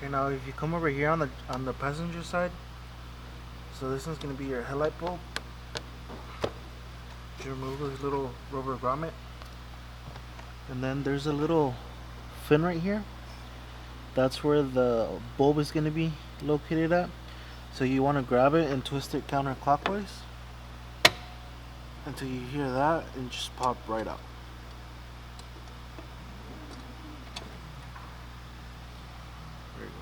Okay, now if you come over here on the passenger side, so this one's gonna be your headlight bulb. You remove this little rubber grommet, and then there's a little fin right here. That's where the bulb is gonna be located at. So you want to grab it and twist it counterclockwise until you hear that, and just pop right out. There you go.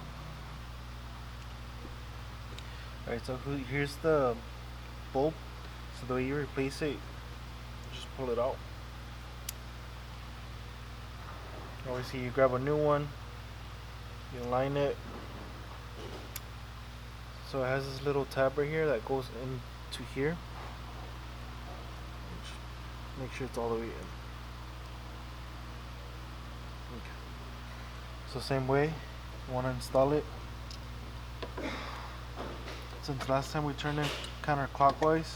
Alright, so here's the bulb. So the way you replace it, just pull it out. Obviously you grab a new one, you align it. So it has this little tab right here that goes into here. Make sure it's all the way in. Okay. So same way, you want to install it. Since last time we turned it counterclockwise,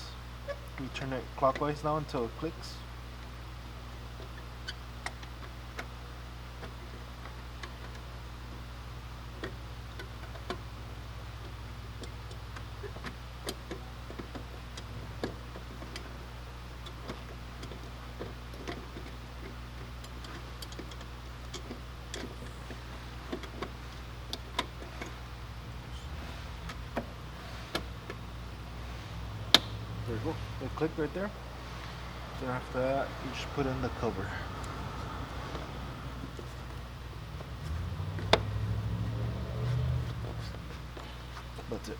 we turn it clockwise now until it clicks. There you go. It clicked right there. Then after that, you just put in the cover. That's it.